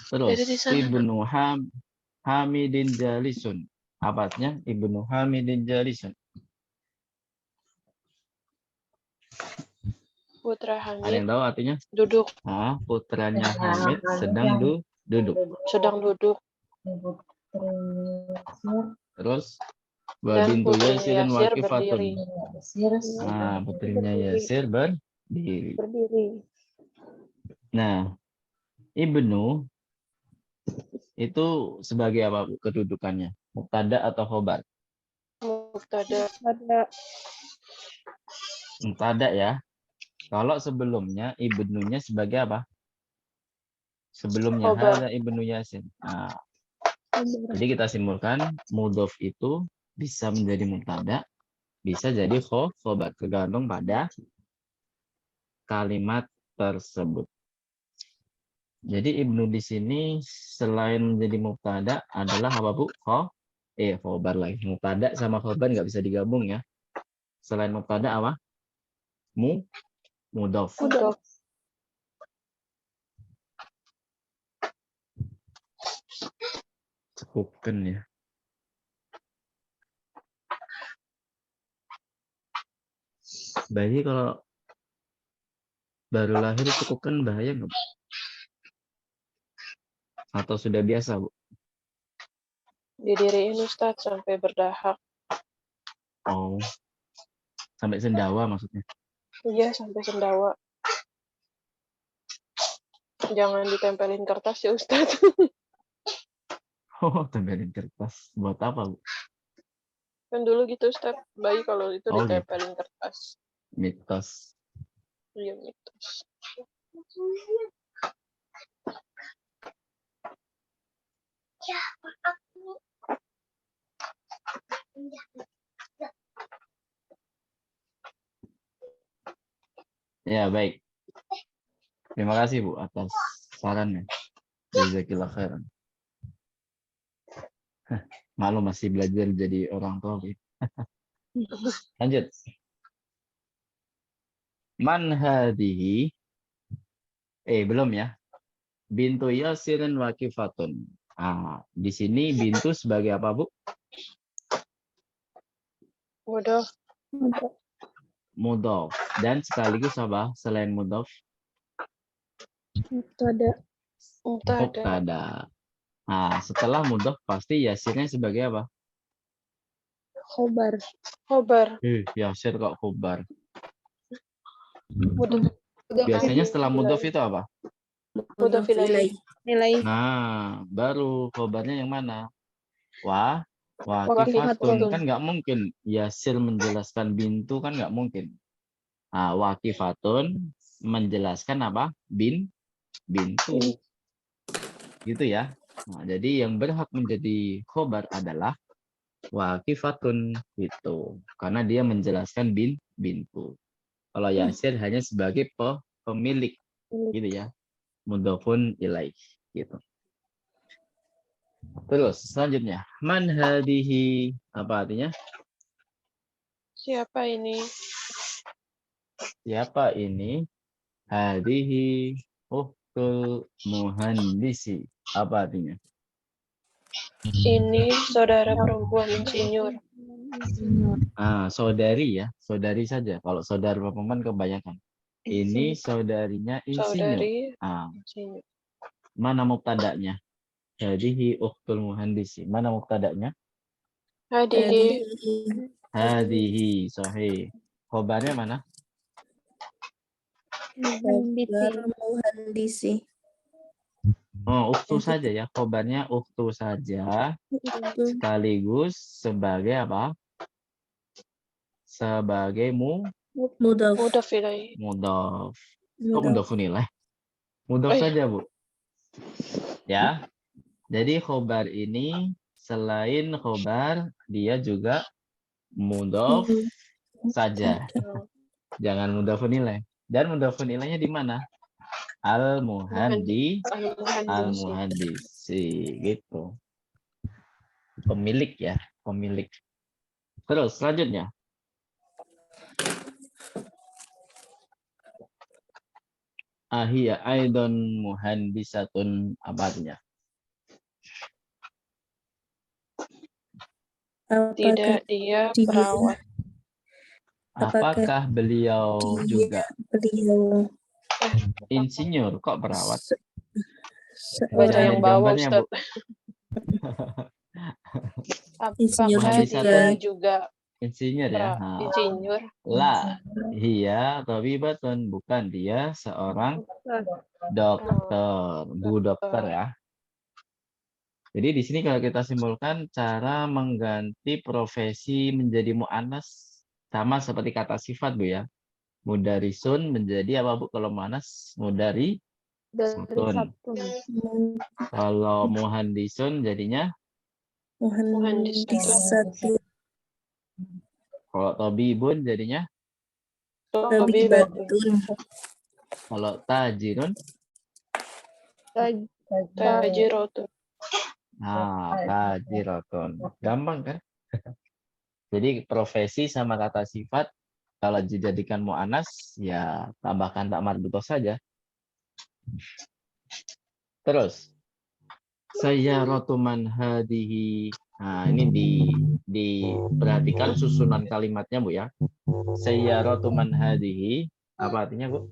Terus Jadi di sana. Ibnu Hamidin jalisun. Apa artinya Ibnu Hamidin jalisun? Putra Ada Hamid yang tahu artinya? duduk. Putranya Hamid sedang duduk. Sedang duduk. Terus Dan bintu putrinya Yasirin Yasir waqifatun. berdiri. Putrinya Yasir berdiri. Nah, Ibnu itu sebagai apa, Bu, kedudukannya? Mubtada atau khobar? Mubtada. Mubtada ya. Kalau sebelumnya ibnunya sebagai apa? Sebelumnya Khobar. ada Ibnu Yasin. Jadi kita simpulkan mudhof itu bisa menjadi mubtada, bisa jadi khobar, tergantung pada kalimat tersebut. Jadi Ibnu di sini selain menjadi mubtada adalah apa Bu? Khobar lagi. Mubtada sama khobar nggak bisa digabung ya. Selain mubtada apa? Mudhof. Mudhof. Cukupkan ya. Bayi kalau baru lahir cukupkan bahaya nggak, Bu? Atau sudah biasa, Bu? Didiriin Ustadz sampai berdahak. Oh, sampai sendawa maksudnya. Iya, sampai sendawa. Jangan ditempelin kertas ya Ustadz. Oh, tempelin kertas. Buat apa, Bu? Kan dulu gitu Ustadz, bayi kalau itu Oh, gitu. ditempelin kertas. Mitos. Iya, mitos. Ya, baik. Terima kasih, Bu, atas sarannya. Jazakillah khairan. Malu masih belajar jadi orang tua, Bu. Lanjut. Man hadihi. Belum ya. Bintu Yasirin waqifatun. Di sini bintu sebagai apa, Bu? Mudhof. Mudhof. Dan sekaligus apa? Selain mudhof? Mubtada. Mubtada. Setelah mudhof pasti Yasirnya sebagai apa? Khobar. Khobar. Yasir kok khobar. Mudhof. Biasanya setelah mudhof itu apa? Mudhof ilaih. Nilai. Baru khobarnya yang mana? Waqifatun. Waqifatun. Kan nggak mungkin Yasir menjelaskan bintu, kan nggak mungkin. Waqifatun menjelaskan apa? Bintu. Gitu ya. Jadi yang berhak menjadi khobar adalah waqifatun itu. Karena dia menjelaskan bintu. Kalau Yasir hanya sebagai pemilik. Gitu ya. Mudhofun ilaih. Gitu. Terus selanjutnya. Man hadihi. Apa artinya? Siapa ini? Siapa ini? Hadihi ukhtul muhandisi. Apa artinya? Ini saudara perempuan insinyur. Saudari ya. Saudari saja. Kalau saudara perempuan kebanyakan. Ini saudarinya insinyur. Saudari insinyur. Mana mubtada'nya? Hadihi ukhtul muhandisi. Mana mubtada'nya? Hadihi. Hadihi. Sahih. Khobarnya mana? Muhandisi. Ukhtu saja ya. Khobarnya ukhtu saja. Sekaligus sebagai apa? Sebagai Mudhof. Mudhof ilaih. mudhof. Kok mudhofun ilaih? Mudhof saja, Bu. Ya. Jadi khobar ini selain khobar, dia juga mudhof saja. Jangan mudhofun ilaih. Dan mudhofun ilaihnya di mana? Al-muhandisi gitu. Pemilik ya, pemilik. Terus selanjutnya. Ahia aidon muhandisatun, apa artinya? Tidak, dia perawat. Apakah beliau juga Beliau insinyur? Kok perawat? Baca Jangan yang lihat bawah gambarnya, Bu. Ustadz. Insinyur Apakah dia juga Insinyur ya. insinyur? La, hiya tabibatun, bukan, dia seorang dokter, Bu dokter ya. Jadi di sini kalau kita simpulkan cara mengganti profesi menjadi mu'annas sama seperti kata sifat, Bu ya. Mudarisun menjadi apa, Bu, kalau mu'annas? Mudarisatun. Kalau muhandisun jadinya muhandisatu. kalau tabibun jadinya Tabibatun. Tabibatun. kalau tajirun Tajirotun. Nah, tajiratun. Gampang kan? Jadi profesi sama kata sifat kalau dijadikan mu'annas ya tambahkan tak marbutoh saja. Terus sayyaratu man hadihi. Nah, ini diperhatikan susunan kalimatnya, Bu ya. Sayyaratu man hadihi. Apa artinya, Bu?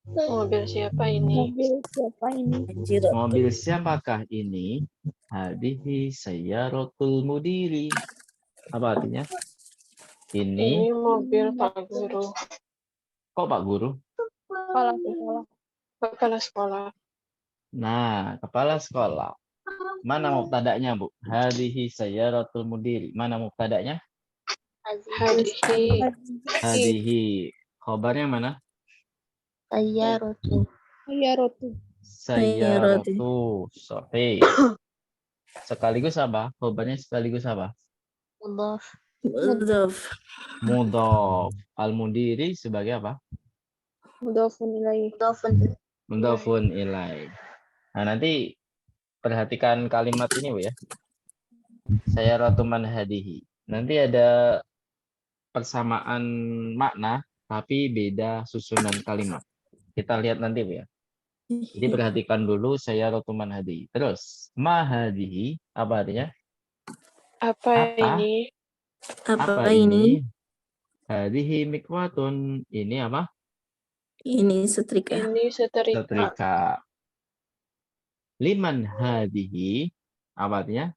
Mobil siapa ini? Mobil siapa ini? Tajirotun. Mobil siapakah ini? Hadihi sayyaratul mudiri. Apa artinya? Ini Ini mobil Pak Guru. kok Pak Guru? Kepala sekolah. Kepala sekolah. Nah, kepala sekolah. Mana mubtada'nya, Bu? Hadihi sayyaratul mudiri. Mana mubtada'nya? Hadihi. Hadihi. Khobarnya mana? Tayyaratu. Tayyaratu. Sayyaratu. Sahih. Sekaligus apa? Khobarnya sekaligus apa? Mudhaf. Mudaf. Mudhaf. Al-mudiri sebagai apa? Mudhafun ilaih. Mudhafun. Mudhafun ilaih. Nah, nanti perhatikan kalimat ini, Bu ya. Sayyaratu man hadihi. Nanti ada persamaan makna tapi beda susunan kalimat. Kita lihat nanti, Bu ya. Jadi perhatikan dulu sayyaratu man hadihi. Terus ma hadihi apa artinya? Apa Apa? ini? Apa ini? Hadihi mikwatun. Ini apa? Ini setrika. Ini setrika. Setrika. Liman hadihi apa artinya?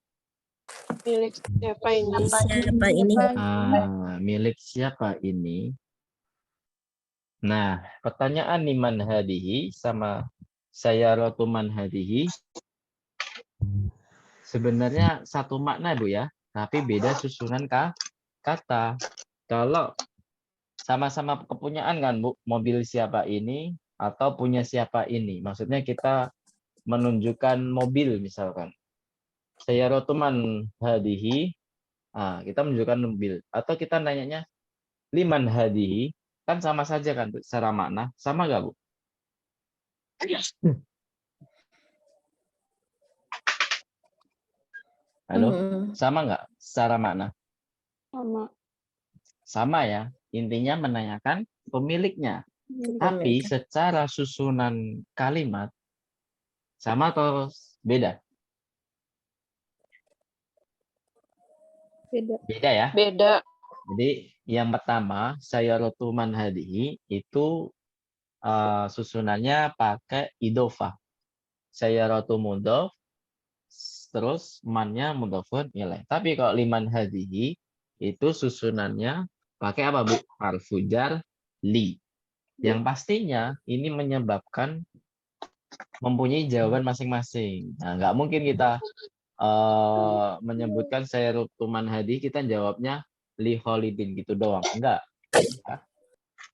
Milik siapa ini? Siapa ini? Milik siapa ini? Nah, pertanyaan liman hadihi sama sayyaratu man hadihi sebenarnya satu makna, Bu ya, tapi beda susunan kata. Kalau sama-sama kepunyaan kan, Bu, mobil siapa ini atau punya siapa ini. Maksudnya kita menunjukkan mobil misalkan. Sayyaratu man hadihi, kita menunjukkan mobil. Atau kita nanyanya liman hadihi, kan sama saja kan secara makna. Sama nggak, Bu? Halo, sama nggak secara makna? Sama. Sama ya. Intinya menanyakan pemiliknya. Tapi secara susunan kalimat sama atau beda? Beda. Beda ya. Beda. Jadi yang pertama sayyaratu man hadihi itu susunannya pakai idofah. Sayyaratu mudhof terus mannya mudhofun ilaih. Tapi kalau liman hadihi itu susunannya pakai apa, Bu? Harfu jar li. Yang pastinya ini menyebabkan mempunyai jawaban masing-masing. Nah, nggak mungkin kita menyebutkan sayyaratu man hadihi kita jawabnya li kholidin gitu doang. Enggak.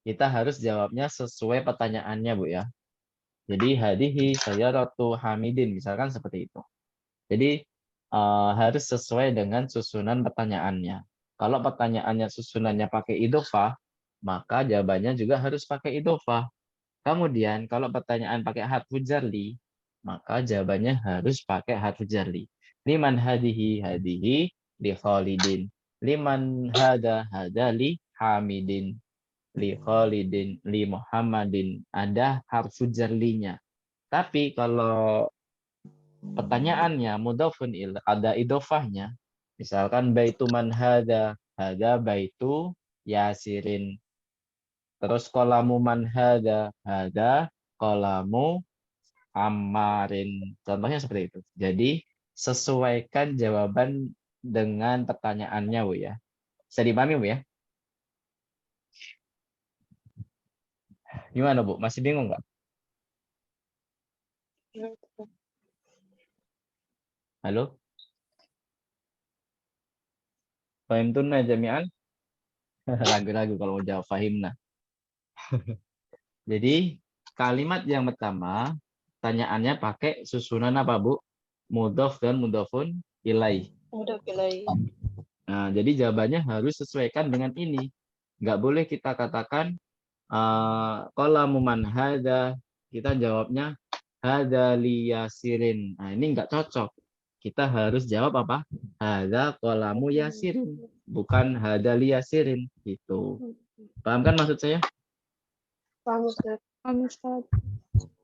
Kita harus jawabnya sesuai pertanyaannya, Bu ya. Jadi hadihi sayyaratu hamidin misalkan seperti itu. Jadi harus sesuai dengan susunan pertanyaannya. Kalau pertanyaannya susunannya pakai idofah, maka jawabannya juga harus pakai idofah. Kemudian kalau pertanyaan pakai harfu jarli, maka jawabannya harus pakai harfu jarli. Liman hadihi hadihi li khalidin. Liman hada li hamidin. Li khalidin li muhammadin. Ada harfu jarlinya. Tapi kalau pertanyaannya mudhafun il ada idofahnya, misalkan baitu man hada baitu yasirin, terus kolamu man hada kolamu amarin, contohnya seperti itu. Jadi sesuaikan jawaban dengan pertanyaannya, Bu ya. Bisa dipahami, Bu ya? Gimana, Bu? Masih bingung nggak? Halo? Fahimtunna jami'an? Ragu-ragu kalau mau jawab fahimna. Jadi kalimat yang pertama, tanyaannya pakai susunan apa, Bu? Mudhof dan mudhofun ilaih. Udah pilih. Nah, jadi jawabannya harus sesuaikan dengan ini. Nggak boleh kita katakan qalamu man hada, kita jawabnya Hadza li Yasirin. Nah, ini enggak cocok. Kita harus jawab apa? Hadza qalamu Yasirin, bukan hadza li Yasirin gitu. Paham kan maksud saya? Paham, Ustaz. Paham, Ustaz.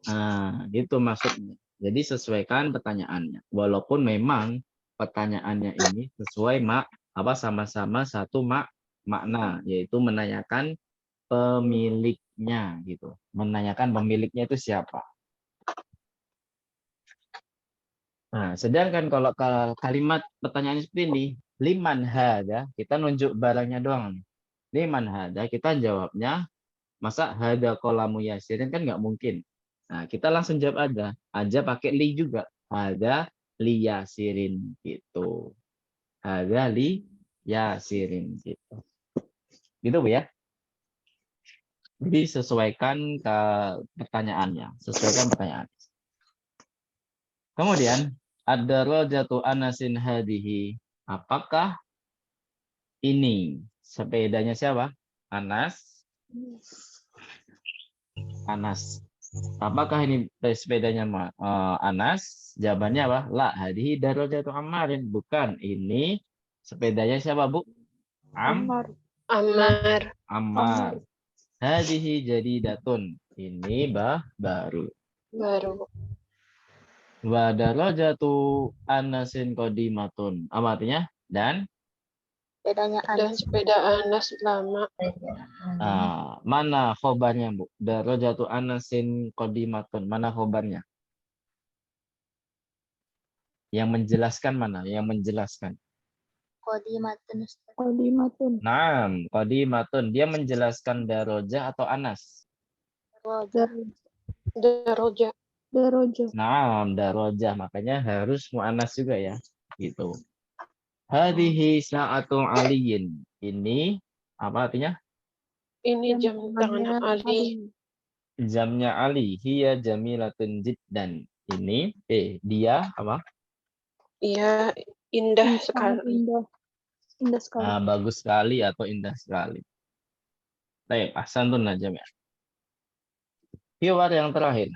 Nah, gitu maksudnya. Jadi sesuaikan pertanyaannya. Walaupun memang pertanyaannya ini sesuai sama-sama satu makna, yaitu menanyakan pemiliknya gitu. Menanyakan pemiliknya itu siapa. Nah, sedangkan kalau kalimat pertanyaan seperti ini, liman hada, kita nunjuk barangnya doang nih. Liman hada, kita jawabnya, masa hada qalamu Yasirin kan nggak mungkin. Nah, kita langsung jawab aja pakai li juga. Hada li Yasirin gitu. Hada li Yasirin gitu. Gitu Bu ya. Jadi sesuaikan ke pertanyaannya, sesuaikan pertanyaan. Kemudian ada rojatu anasin hadihi. Apakah ini sepedanya siapa? Anas. Anas. Apakah ini sepedanya Anas? Jawabannya apa? La, hadihi darajatu Ammarin. Bukan, ini sepedanya siapa, Bu? Ammar. Ammar. Hadihi jadidatun. Ini baru. Baru. Wa darajatu Anasin qadimatun. Apa artinya? Dan Dan sepeda Anas lama. mana khobarnya, Bu? Darajatu Anasin qadimatun. Mana khobarnya? Yang menjelaskan mana? Yang menjelaskan. Qadimatun. Naam, qadimatun. Dia menjelaskan darajah atau Anas? Daroja. Daroja. Naam, darajah. Makanya harus mu'annas juga ya. Gitu. Hadihi sa'atu aliyin. Ini apa artinya? Ini jam tangan Ali. Jamnya Ali. Hiya jamilatun jiddan. Ini dia apa? Iya, indah sekali. Indah sekali. Bagus sekali atau indah sekali. Baik, ahsantun najam ya. Hiwar yang terakhir.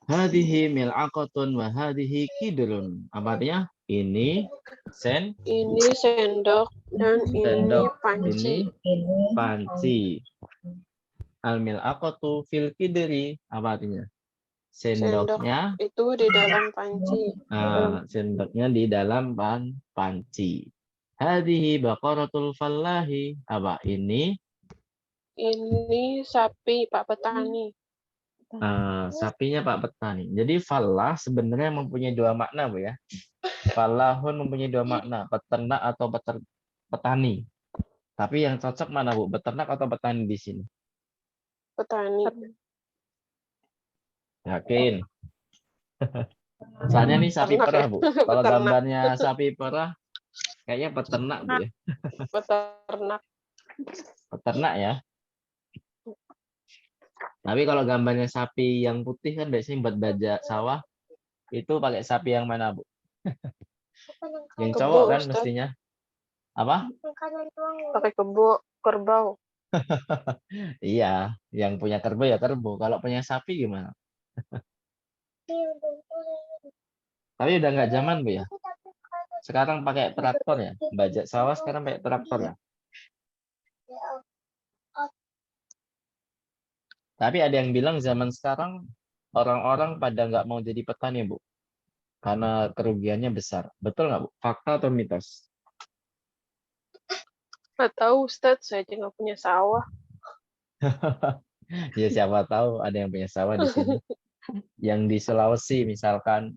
Hadihi mil'aqatun wa hadihi kidrun. Apa artinya? Ini sendok dan ini panci. Ini panci. Al mil'aqatu fil kidri. Apa artinya? Sendoknya itu di dalam panci. Sendoknya di dalam panci. Hadihi baqaratul fallahi. Apa ini? Ini sapi Pak Petani. Sapinya Pak Petani. Jadi fallah sebenarnya mempunyai dua makna, Bu ya. Fallahun mempunyai dua makna, peternak atau petani. Tapi yang cocok mana, Bu? Peternak atau petani di sini? Petani. Yakin? Soalnya nih sapi perah, Bu. Kalau gambarnya sapi perah, kayaknya peternak, Bu ya. Peternak. Peternak ya. Tapi kalau gambarnya sapi yang putih kan biasanya buat bajak sawah, itu pakai sapi yang mana, Bu? Yang cowok kan mestinya. Apa? Pakai kerbau. Iya, yang punya kerbau ya kerbau. Kalau punya sapi gimana? Tapi udah nggak zaman, Bu ya. Sekarang pakai traktor ya. Bajak sawah sekarang pakai traktor ya. Tapi ada yang bilang zaman sekarang orang-orang pada nggak mau jadi petani, Bu. Karena kerugiannya besar. Betul nggak, Bu? Fakta atau mitos? Nggak tahu, Ustadz. Saya aja nggak punya sawah. Ya siapa tahu ada yang punya sawah di sini. Yang di Sulawesi misalkan,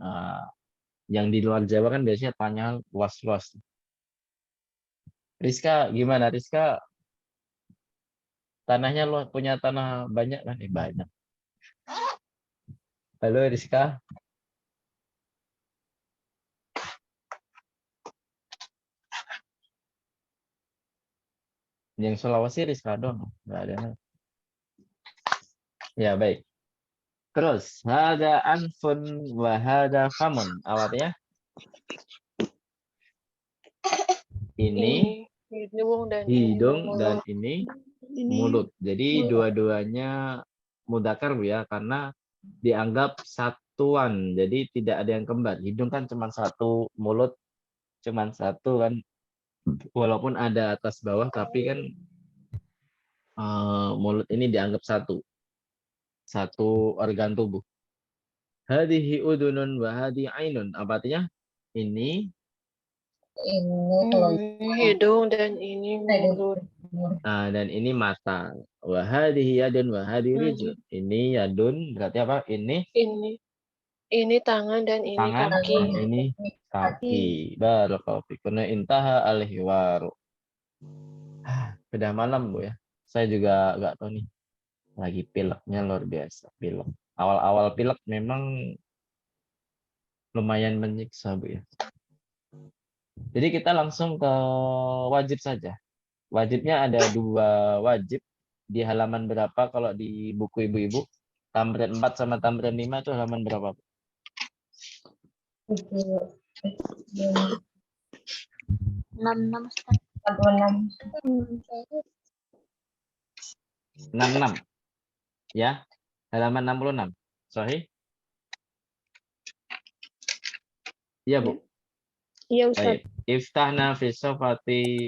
yang di luar Jawa kan biasanya tanah luas-luas. Rizka, gimana Rizka? Tanahnya punya tanah banyak kan? Banyak. Halo Rizka. Yang Sulawesi Rizka dong, nggak ada. Ya baik. Terus hada anfun wa hada famun. Awalnya ini hidung dan hidung dan ini mulut. Jadi dua-duanya mudzakkar Bu ya, karena dianggap satuan. Jadi tidak ada yang kembar. Hidung kan cuma satu, mulut cuma satu kan. Walaupun ada atas bawah tapi kan mulut ini dianggap satu organ tubuh. Hadihi udunun wa hadi ainun. Apa artinya? Ini hidung dan ini mulut. dan ini mata. Wa hadihi yadun wa hadi rijlun. Ini yadun berarti apa? Ini Ini tangan dan ini tangan kaki. dan ini kaki. Barakallahu fikum. Intaha al-hiwaru. Sudah malam Bu ya. Saya juga nggak tahu nih. Lagi pileknya luar biasa. Pilek. Awal-awal pilek memang lumayan menyiksa Bu ya. Jadi kita langsung ke wajib saja. Wajibnya ada 2 wajib. Di halaman berapa kalau di buku ibu-ibu? Tamrin 4 sama tamrin 5 itu halaman berapa? 66. Ya. Halaman 66. Sahih? Iya, Bu. Iya, Ustaz. Baik. Iftahna fi safati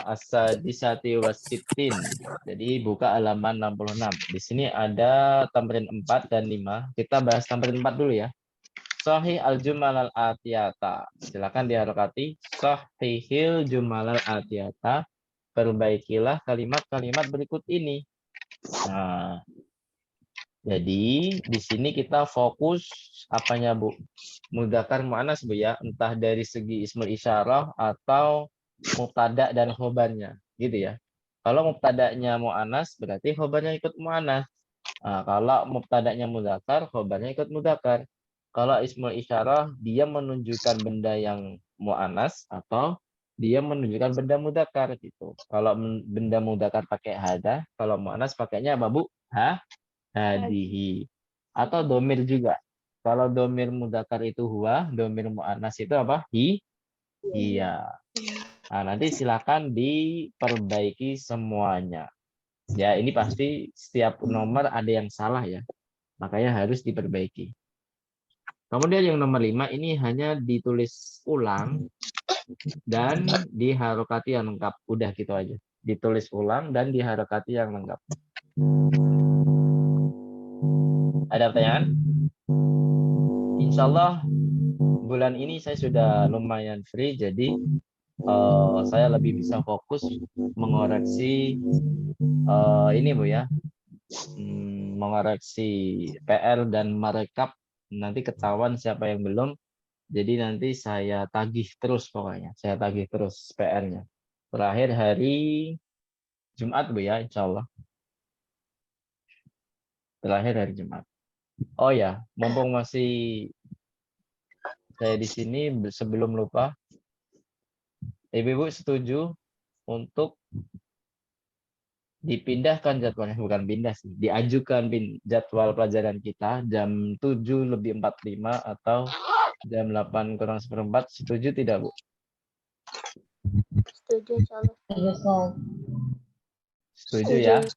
as-sadisati was-sittin. Jadi buka halaman 66. Di sini ada tamrin 4 dan 5. Kita bahas tamrin 4 dulu ya. Sahih al-jumal al-atiyata. Silakan diharokati. Sahihil jumal al-atiyata. Perbaikilah kalimat-kalimat berikut ini. Nah, jadi di sini kita fokus apanya Bu? Mudzakkar muannas Bu ya, entah dari segi ismul isyarah atau mubtada dan khobarnya, gitu ya. Kalau mubtadanya muannas berarti khobarnya ikut muannas. Nah, kalau mubtadanya mudzakkar, khobarnya ikut mudzakkar. Kalau ismul isyarah dia menunjukkan benda yang muannas atau dia menunjukkan benda mudzakkar gitu. Kalau benda mudzakkar pakai hada, kalau muannas pakainya apa Bu? Hadihi. Atau domir juga. Kalau domir mudzakkar itu huwa, domir muannas itu apa? Iya. Nah, nanti silakan diperbaiki semuanya. Ya, ini pasti setiap nomor ada yang salah ya. Makanya harus diperbaiki. Kemudian yang nomor 5 ini hanya ditulis ulang dan diharokati yang lengkap. Udah gitu aja. Ditulis ulang dan diharokati yang lengkap. Ada pertanyaan? Insya Allah bulan ini saya sudah lumayan free, jadi saya lebih bisa fokus mengoreksi ini Bu ya, mengoreksi PR dan merekap. Nanti ketahuan siapa yang belum, jadi nanti saya tagih terus pokoknya, saya tagih terus PR-nya. Terakhir hari Jumat Bu ya, insya Allah. Terakhir hari Jumat. Oh ya, mumpung masih saya di sini, sebelum lupa, Ibu-ibu setuju untuk dipindahkan jadwalnya, bukan pindah sih, diajukan jadwal pelajaran kita jam 7:45 atau jam 8:45, setuju tidak Bu? Setuju, insyaallah. Setuju ya? Ustaz.